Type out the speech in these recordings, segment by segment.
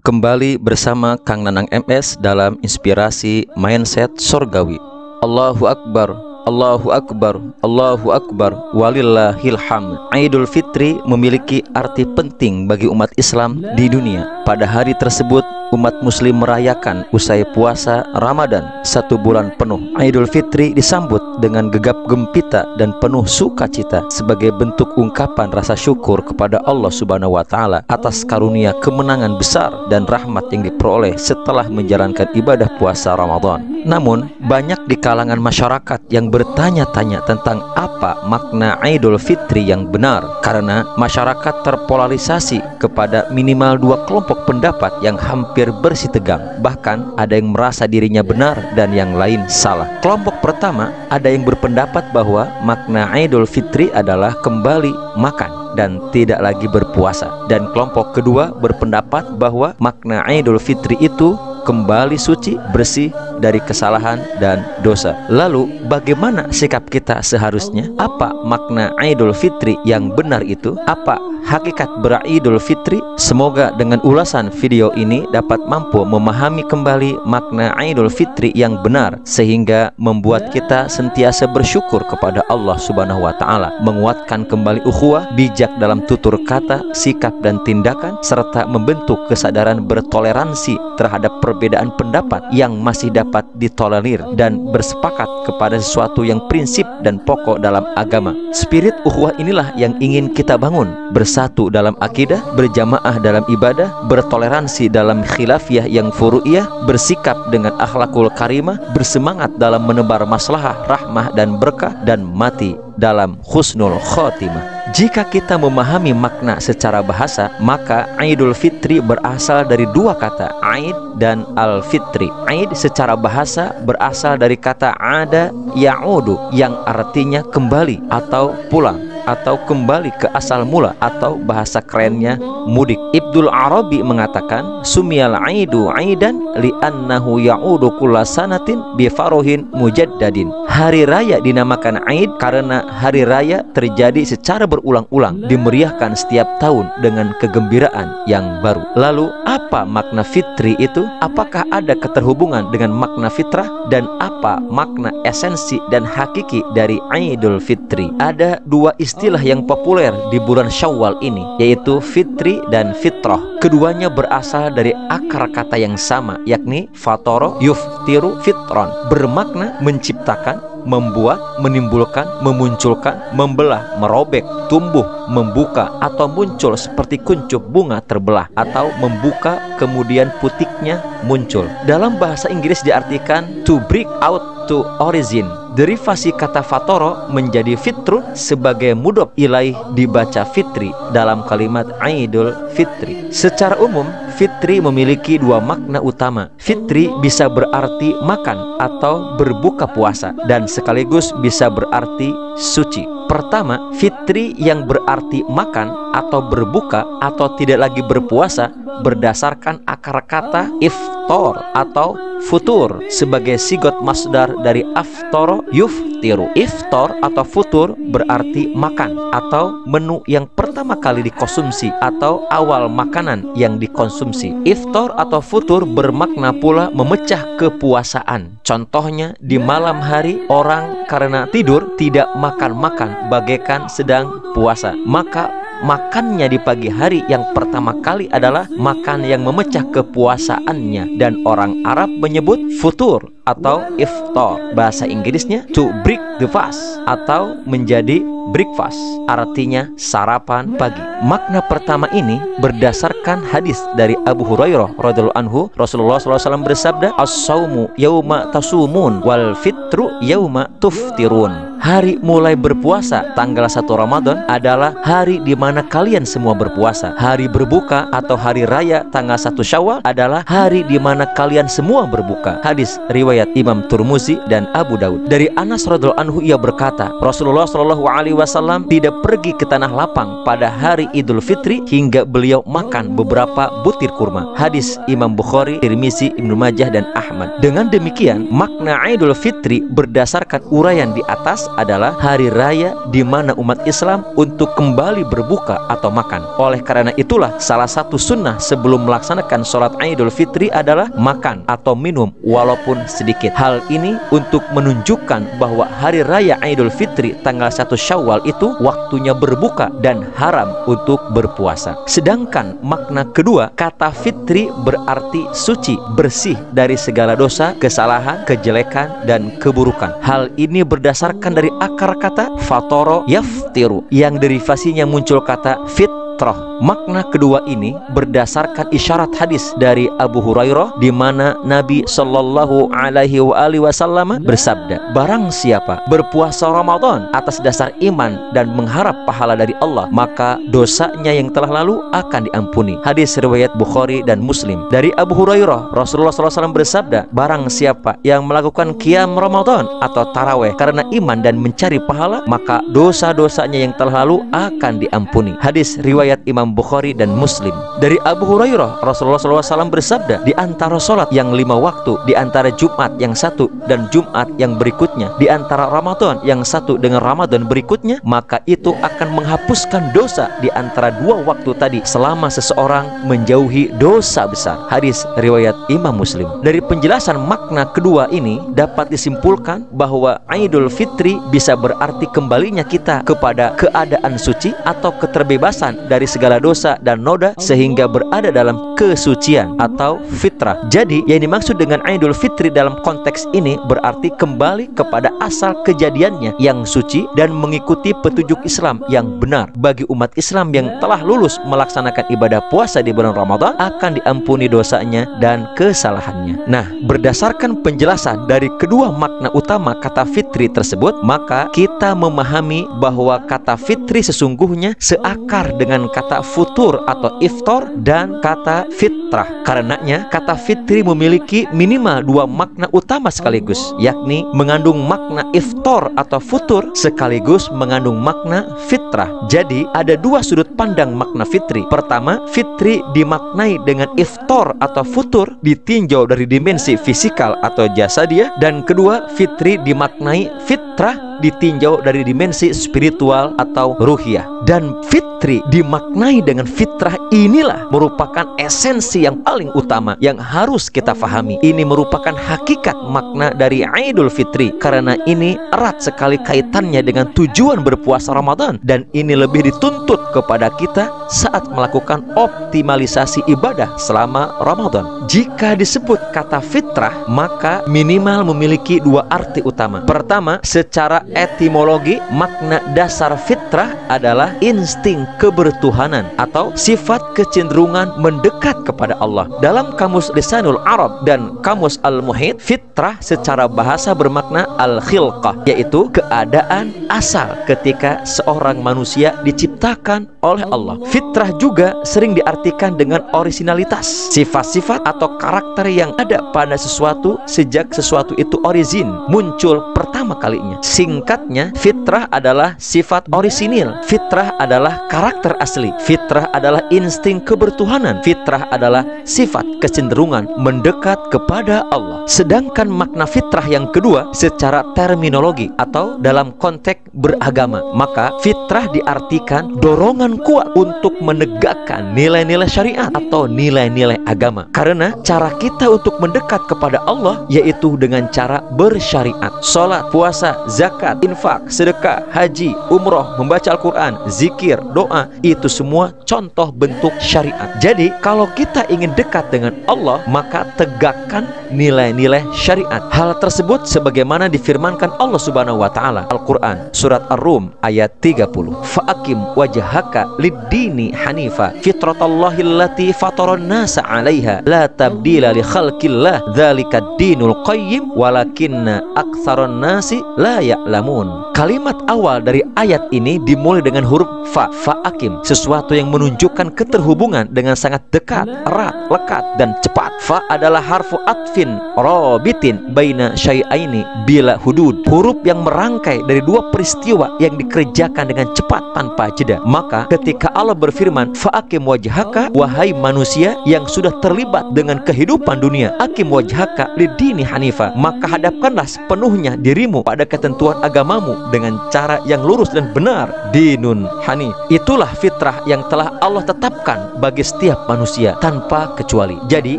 Kembali bersama Kang Nanang MS dalam Inspirasi Mindset Surgawi. Allahu Akbar, Allahu Akbar, Allahu Akbar, walillahil hamd. Idul Fitri memiliki arti penting bagi umat Islam di dunia. Pada hari tersebut, umat muslim merayakan usai puasa Ramadan 1 bulan penuh. Idul Fitri disambut dengan gegap gempita dan penuh sukacita sebagai bentuk ungkapan rasa syukur kepada Allah Subhanahu wa taala atas karunia kemenangan besar dan rahmat yang diperoleh setelah menjalankan ibadah puasa Ramadan. Namun, banyak di kalangan masyarakat yang bertanya-tanya tentang apa makna Idul Fitri yang benar, karena masyarakat terpolarisasi kepada minimal 2 kelompok pendapat yang hampir bersih tegang. Bahkan ada yang merasa dirinya benar dan yang lain salah. Kelompok pertama ada yang berpendapat bahwa makna Idul Fitri adalah kembali makan dan tidak lagi berpuasa. Dan kelompok kedua berpendapat bahwa makna Idul Fitri itu kembali suci, bersih dari kesalahan dan dosa. Lalu bagaimana sikap kita seharusnya? Apa makna Idul Fitri yang benar itu? Apa hakikat beridul fitri? Semoga dengan ulasan video ini dapat mampu memahami kembali makna Idul Fitri yang benar, sehingga membuat kita sentiasa bersyukur kepada Allah Subhanahu wa taala, menguatkan kembali ukhuwah, bijak dalam tutur kata, sikap dan tindakan, serta membentuk kesadaran bertoleransi terhadap perbedaan pendapat yang masih dapat ditolerir dan bersepakat kepada sesuatu yang prinsip dan pokok dalam agama. Spirit ukhuwah inilah yang ingin kita bangun, bersatu dalam akidah, berjamaah dalam ibadah, bertoleransi dalam khilafiyah yang furu'iyah, bersikap dengan akhlakul karimah, bersemangat dalam menebar maslahah, rahmah dan berkah, dan mati dalam husnul khotimah. Jika kita memahami makna secara bahasa, maka Idul Fitri berasal dari 2 kata, Aid dan Al-Fitri. Aid secara bahasa berasal dari kata ada ya'udu, yang artinya kembali atau pulang, atau kembali ke asal mula, atau bahasa kerennya mudik. Ibnul Arabi mengatakan, sumiyal aidu aidan li'annahu ya'udu kulla sanatin bifarohin mujaddadin. Hari raya dinamakan Aid karena hari raya terjadi secara berulang-ulang, dimeriahkan setiap tahun dengan kegembiraan yang baru. Lalu apa makna fitri itu? Apakah ada keterhubungan dengan makna fitrah? Dan apa makna esensi dan hakiki dari Idul Fitri? Ada 2 istilah yang populer di bulan Syawal ini, yaitu fitri dan fitrah. Keduanya berasal dari akar kata yang sama, yakni fatoro yuftiru fitron, bermakna menciptakan, membuat, menimbulkan, memunculkan, membelah, merobek, tumbuh, membuka, atau muncul seperti kuncup bunga terbelah, atau membuka kemudian putiknya muncul. Dalam bahasa Inggris diartikan to break out to origin. Derivasi kata fatoro menjadi fitru sebagai mudhof ilaih dibaca fitri dalam kalimat Idul Fitri. Secara umum, fitri memiliki 2 makna utama. Fitri bisa berarti makan atau berbuka puasa, dan sekaligus bisa berarti suci. Pertama, fitri yang berarti makan atau berbuka atau tidak lagi berpuasa berdasarkan akar kata iftor atau futur sebagai sigot masdar dari aftoro yuftiru. Iftor atau futur berarti makan atau menu yang pertama kali dikonsumsi atau awal makanan yang dikonsumsi. Iftor atau futur bermakna pula memecah kepuasaan. Contohnya, di malam hari orang karena tidur tidak makan-makan bagaikan sedang puasa, maka makannya di pagi hari yang pertama kali adalah makan yang memecah kepuasaannya, dan orang Arab menyebut futur atau iftar. Bahasa Inggrisnya to break the fast atau menjadi breakfast, artinya sarapan pagi. Makna pertama ini berdasarkan hadis dari Abu Hurairah radhiyallahu anhu. Rasulullah SAW bersabda, as-saumu yauma tasumun wal fitru yauma tuftirun. Hari mulai berpuasa tanggal 1 Ramadan adalah hari di mana kalian semua berpuasa. Hari berbuka atau hari raya tanggal 1 Syawal adalah hari di mana kalian semua berbuka. Hadis riwayat Imam Turmuzi dan Abu Daud. Dari Anas radhiyallahu anhu ia berkata, Rasulullah SAW tidak pergi ke tanah lapang pada hari Idul Fitri hingga beliau makan beberapa butir kurma. Hadis Imam Bukhari, Tirmizi, Ibnu Majah dan Ahmad. Dengan demikian, makna Idul Fitri berdasarkan uraian di atas adalah hari raya di mana umat Islam untuk kembali berbuka atau makan. Oleh karena itulah salah satu sunnah sebelum melaksanakan sholat Idul Fitri adalah makan atau minum walaupun sedikit. Hal ini untuk menunjukkan bahwa hari raya Idul Fitri tanggal 1 Syawal itu waktunya berbuka dan haram untuk berpuasa. Sedangkan makna kedua, kata fitri berarti suci, bersih dari segala dosa, kesalahan, kejelekan, dan keburukan. Hal ini berdasarkan dari akar kata fatoro yaftiru yang derivasinya muncul kata fitrah. Makna kedua ini berdasarkan isyarat hadis dari Abu Hurairah di mana Nabi Shallallahu Alaihi Wasallam bersabda, barang siapa berpuasa Ramadan atas dasar iman dan mengharap pahala dari Allah, maka dosanya yang telah lalu akan diampuni. Hadis riwayat Bukhari dan Muslim. Dari Abu Hurairah, Rasulullah SAW bersabda, barang siapa yang melakukan qiyam Ramadan atau taraweh karena iman dan mencari pahala, maka dosa-dosanya yang telah lalu akan diampuni. Hadis riwayat Imam Bukhari dan Muslim. Dari Abu Hurairah, Rasulullah SAW bersabda, di antara sholat yang 5 waktu, di antara Jumat yang 1 dan Jumat yang berikutnya, di antara Ramadan yang 1 dengan Ramadan berikutnya, maka itu akan menghapuskan dosa di antara 2 waktu tadi selama seseorang menjauhi dosa besar. Hadis riwayat Imam Muslim. Dari penjelasan makna kedua ini dapat disimpulkan bahwa Idul Fitri bisa berarti kembalinya kita kepada keadaan suci atau keterbebasan dari segala dosa dan noda sehingga berada dalam kesucian atau fitrah. Jadi yang dimaksud dengan Idul Fitri dalam konteks ini berarti kembali kepada asal kejadiannya yang suci dan mengikuti petunjuk Islam yang benar. Bagi umat Islam yang telah lulus melaksanakan ibadah puasa di bulan Ramadan akan diampuni dosanya dan kesalahannya. Nah, berdasarkan penjelasan dari kedua makna utama kata fitri tersebut, maka kita memahami bahwa kata fitri sesungguhnya seakar dengan kata futur atau iftar dan kata fitrah. Karenanya kata fitri memiliki minimal 2 makna utama sekaligus, yakni mengandung makna iftar atau futur sekaligus mengandung makna fitrah. Jadi ada 2 sudut pandang makna fitri. Pertama, fitri dimaknai dengan iftar atau futur ditinjau dari dimensi fisikal atau jasadiah, dan kedua, fitri dimaknai fitrah ditinjau dari dimensi spiritual atau ruhiyah. Dan fitri dimaknai dengan fitrah inilah merupakan esensi yang paling utama yang harus kita fahami. Ini merupakan hakikat makna dari Idul Fitri karena ini erat sekali kaitannya dengan tujuan berpuasa Ramadan, dan ini lebih dituntut kepada kita saat melakukan optimalisasi ibadah selama Ramadan. Jika disebut kata fitrah, maka minimal memiliki 2 arti utama. Pertama, secara etimologi, makna dasar fitrah adalah insting kebertuhanan atau sifat kecenderungan mendekat kepada Allah. Dalam Kamus Lisanul Arab dan Kamus Al-Muhit, fitrah secara bahasa bermakna al-khilqah, yaitu keadaan asal ketika seorang manusia diciptakan oleh Allah. Fitrah juga sering diartikan dengan originalitas, sifat-sifat atau karakter yang ada pada sesuatu sejak sesuatu itu orisin, muncul pertama kalinya. Singkatnya, fitrah adalah sifat orisinil, fitrah adalah karakter asli, fitrah adalah insting kebertuhanan, fitrah adalah sifat kecenderungan mendekat kepada Allah. Sedangkan makna fitrah yang kedua secara terminologi atau dalam konteks beragama, maka fitrah diartikan dorongan kuat untuk menegakkan nilai-nilai syariat atau nilai-nilai agama. Karena cara kita untuk mendekat kepada Allah yaitu dengan cara bersyariat. Salat, puasa, zakat, infak, sedekah, haji, umroh, membaca Al-Quran, zikir, doa, itu semua contoh bentuk syariat. Jadi kalau kita ingin dekat dengan Allah, maka tegakkan nilai-nilai syariat. Hal tersebut sebagaimana difirmankan Allah Subhanahu wa taala Al-Quran surat Ar-Rum ayat 30. Fa'akim wajhaka lid-dini hanifa fitratallahi allati fataran nasa 'alaiha la tabdila li khalqillah dzalika ad-dinul qayyim walakinna aktsaran nasi la ya'lamun. Kalimat awal dari ayat ini dimulai dengan huruf fa, fa'akim, sesuatu yang menunjukkan keterhubungan dengan sangat dekat, erat, lekat, dan cepat. Fa adalah harfu atfin rabitin baina syai'aini bila hudud, huruf yang merangkai dari 2 peristiwa yang dikerjakan dengan cepat tanpa jeda. Maka ketika Allah berfirman, fa'akim wajhaka, wahai manusia yang sudah terlibat dengan kehidupan dunia, akim wajhaka lidini hanifa, maka hadapkanlah sepenuhnya dirimu pada ketentuan agamamu dengan cara yang lurus dan benar. Dinun hanif. Itulah fitrah yang telah Allah tetapkan bagi setiap manusia tanpa kecuali. Jadi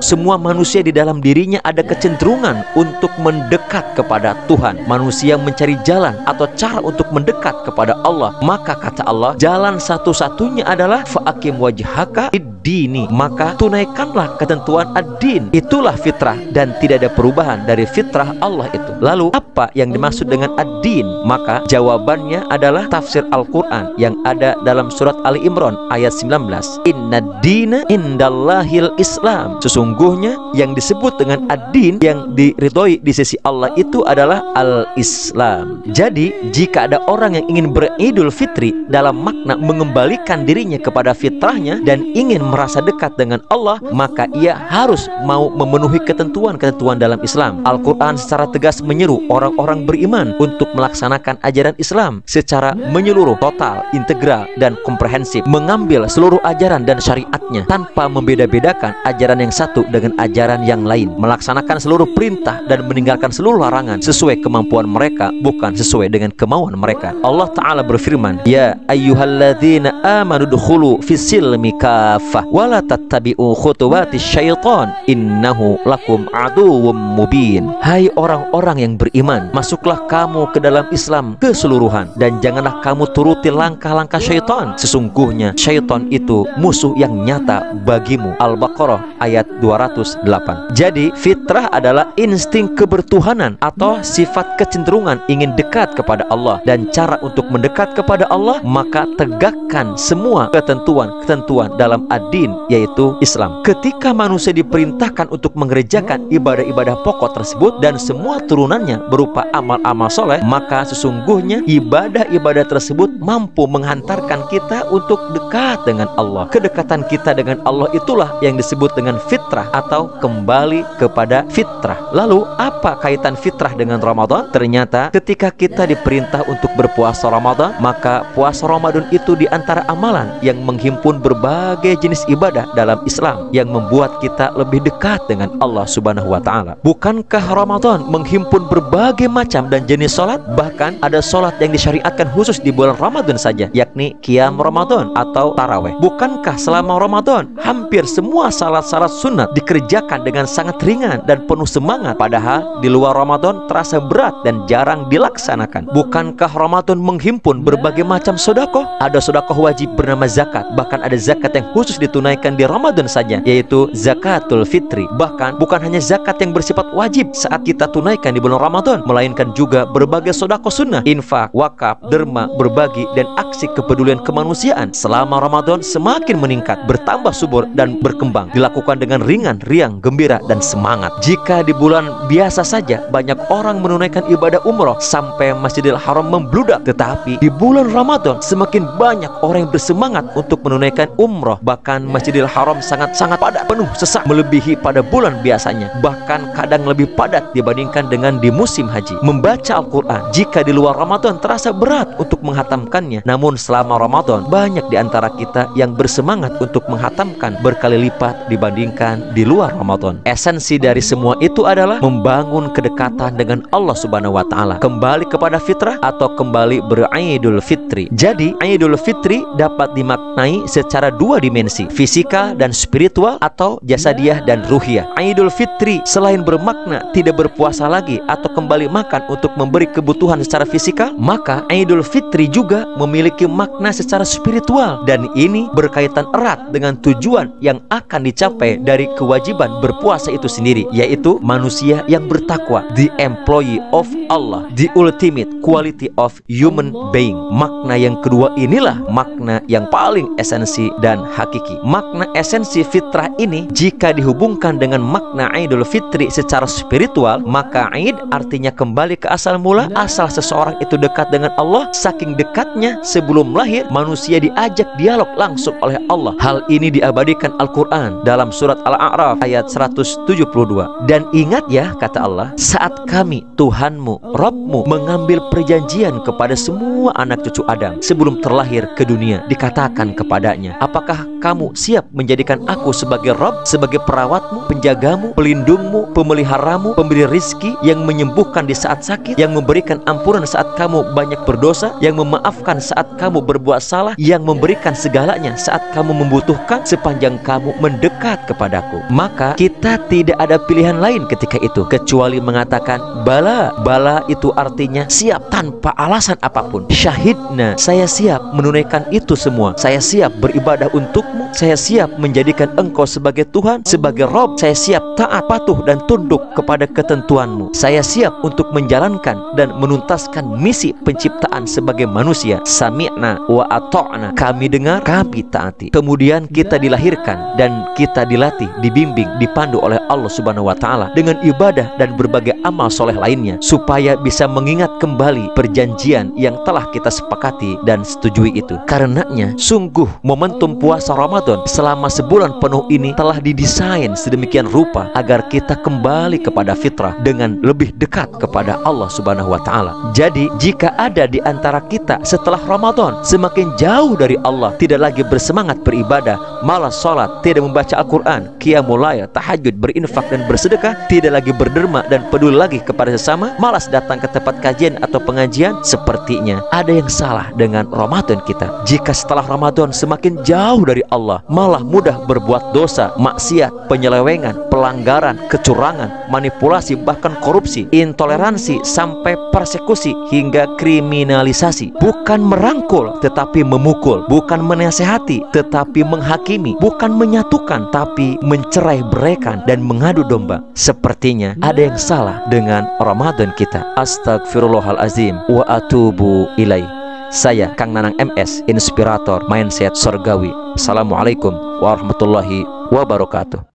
semua manusia di dalam dirinya ada kecenderungan untuk mendekat kepada Tuhan. Manusia mencari jalan atau cara untuk mendekat kepada Allah. Maka kata Allah, jalan satu-satunya adalah fa'akim wajhaka id-dini. Maka tunaikanlah ketentuan ad-din. Itulah fitrah dan tidak ada perubahan dari fitrah Allah itu. Lalu apa yang dimaksud dengan ad-din? Maka jawabannya adalah tafsir Al-Quran yang ada dalam surat Ali Imran ayat 19. Inna dina indallahil Islam. Sesungguhnya yang disebut dengan ad-din yang diridhoi di sisi Allah itu adalah al-Islam. Jadi jika ada orang yang ingin beridul fitri dalam makna mengembalikan dirinya kepada fitrahnya dan ingin merasa dekat dengan Allah, maka ia harus mau memenuhi ketentuan-ketentuan dalam Islam. Al-Quran secara tegas menyeru orang-orang beriman untuk melaksanakan ajaran Islam secara menyeluruh, total, integral, dan komprehensif, mengambil seluruh ajaran dan syariatnya tanpa membeda-bedakan ajaran yang satu dengan ajaran yang lain, melaksanakan seluruh perintah dan meninggalkan seluruh larangan sesuai kemampuan mereka, bukan sesuai dengan kemauan mereka. Allah Ta'ala berfirman, ya ayyuhalladzina amanu dukhulu fissilmi kafah wala tattabi'u khutuwatis syaitan innahu lakum aduwwum mubin. Hai orang-orang yang beriman, masuklah kamu ke dalam Islam keseluruhan dan janganlah kamu turuti langkah-langkah syaitan. Sesungguhnya syaitan itu musuh yang nyata bagimu. Al-Baqarah ayat 208. Jadi fitrah adalah insting kebertuhanan atau sifat kecenderungan ingin dekat kepada Allah, dan cara untuk mendekat kepada Allah maka tegakkan semua ketentuan-ketentuan dalam ad-din, yaitu Islam. Ketika manusia diperintahkan untuk mengerjakan ibadah-ibadah pokok tersebut dan semua turunannya berupa amal-amal soleh, maka sesungguhnya ibadah-ibadah tersebut mampu menghantarkan kita untuk dekat dengan Allah. Kedekatan kita dengan Allah itulah yang disebut dengan fitrah atau kembali kepada fitrah. Lalu apa kaitan fitrah dengan Ramadan? Ternyata ketika kita diperintah untuk berpuasa Ramadan, maka puasa Ramadan itu diantara amalan yang menghimpun berbagai jenis ibadah dalam Islam yang membuat kita lebih dekat dengan Allah Subhanahu wa Ta'ala. Bukankah Ramadan menghimpun berbagai macam dan jenis sholat? Bahkan ada sholat yang disyariatkan khusus di bulan Ramadan saja, yakni qiyam Ramadan atau taraweh. Bukankah selama Ramadan hampir semua salat-salat sunat dikerjakan dengan sangat ringan dan penuh semangat, padahal di luar Ramadan terasa berat dan jarang dilaksanakan? Bukankah Ramadan menghimpun berbagai macam sedekah? Ada sedekah wajib bernama zakat, bahkan ada zakat yang khusus ditunaikan di Ramadan saja, yaitu zakatul fitri. Bahkan bukan hanya zakat yang bersifat wajib saat kita tunaikan di bulan Ramadan, melainkan juga berbagai sedekah sunnah, infak, wakaf, derma, berbagi, dan aksi kepedulian kemanusiaan selama Ramadan semakin meningkat, bertambah subur dan berkembang, dilakukan dengan ringan, riang, gembira, dan semangat. Jika di bulan biasa saja banyak orang menunaikan ibadah umroh sampai Masjidil Haram membludak, tetapi di bulan Ramadan semakin banyak orang yang bersemangat untuk menunaikan umroh. Bahkan Masjidil Haram sangat-sangat padat, penuh sesak, melebihi pada bulan biasanya, bahkan kadang lebih padat dibandingkan dengan di musim haji. Membaca Al-Quran jika di luar Ramadan terasa berat untuk menghatamkannya, namun selama Ramadan banyak di antara kita yang bersemangat untuk menghatamkan berkali lipat dibandingkan di luar Ramadan. Esensi dari semua itu adalah membangun kedekatan dengan Allah Subhanahu wa Ta'ala, kembali kepada fitrah atau kembali beridul fitri. Jadi idul fitri dapat dimaknai secara dua dimensi, fisikal dan spiritual atau jasadiah dan ruhiyah. Idul fitri selain bermakna tidak berpuasa lagi atau kembali makan untuk memberi kebutuhan secara fisikal, maka idul fitri juga memiliki makna secara spiritual, dan ini berkaitan erat dengan tujuan yang akan dicapai dari kewajiban berpuasa itu sendiri, yaitu manusia yang bertakwa, the employee of Allah, the ultimate quality of human being. Makna yang kedua inilah makna yang paling esensi dan hakiki. Makna esensi fitrah ini jika dihubungkan dengan makna idul fitri secara spiritual, maka id artinya kembali ke asal mula, asal seseorang itu dekat dengan Allah. Saking dekatnya sebelum lahir manusia diajak dialog langsung oleh Allah. Hal ini diabadikan Al-Quran dalam surat Al-A'raf ayat 172. Dan ingat ya, kata Allah, saat kami Tuhanmu, Rabbmu mengambil perjanjian turun kepada semua anak cucu Adam sebelum terlahir ke dunia. Dikatakan kepadanya, apakah kamu siap menjadikan aku sebagai Rabb, sebagai perawatmu, penjagamu, pelindungmu, pemeliharamu, pemberi rizki, yang menyembuhkan di saat sakit, yang memberikan ampunan saat kamu banyak berdosa, yang memaafkan saat kamu berbuat salah, yang memberikan segalanya saat kamu membutuhkan sepanjang kamu mendekat kepadaku. Maka kita tidak ada pilihan lain ketika itu kecuali mengatakan bala. Bala itu artinya siap tanpa alasan apapun. Syahidna, saya siap menunaikan itu semua. Saya siap beribadah untukmu. Saya siap menjadikan engkau sebagai Tuhan, sebagai Rabb. Saya siap taat, patuh dan tunduk kepada ketentuanmu. Saya siap untuk menjalankan dan menuntaskan misi penciptaan sebagai manusia. Sami'na wa ata'na, kami dengar, kami taati. Kemudian kita dilahirkan dan kita dilatih, dibimbing, dipandu oleh Allah Subhanahu wa Ta'ala dengan ibadah dan berbagai amal soleh lainnya, supaya bisa mengingat kembali perjanjian yang telah kita sepakati dan setujui itu. Karenanya sungguh momentum puasa Ramadan selama sebulan penuh ini telah didesain sedemikian rupa agar kita kembali kepada fitrah dengan lebih dekat kepada Allah Subhanahu wa Ta'ala. Jadi jika ada di antara kita setelah Ramadan semakin jauh dari Allah, tidak lagi bersemangat beribadah, malas sholat, tidak membaca Al-Quran, qiyamul lail, tahajud, berinfak dan bersedekah, tidak lagi berderma dan peduli lagi kepada sesama, malas datang ke tempat kajian atau pengajian, sepertinya ada yang salah dengan Ramadan kita. Jika setelah Ramadan semakin jauh dari Allah, malah mudah berbuat dosa, maksiat, penyelewengan, pelanggaran, kecurangan, manipulasi, bahkan korupsi, intoleransi, sampai persekusi hingga kriminalisasi. Bukan merangkul tetapi memukul, bukan menasehati tetapi menghakimi, bukan menyatukan tapi mencerai beraikan dan mengadu domba. Sepertinya ada yang salah dengan Ramadan kita. Astagfirullahalazim wa atubu ilaih. Saya Kang Nanang MS, inspirator mindset surgawi. Assalamualaikum warahmatullahi wabarakatuh.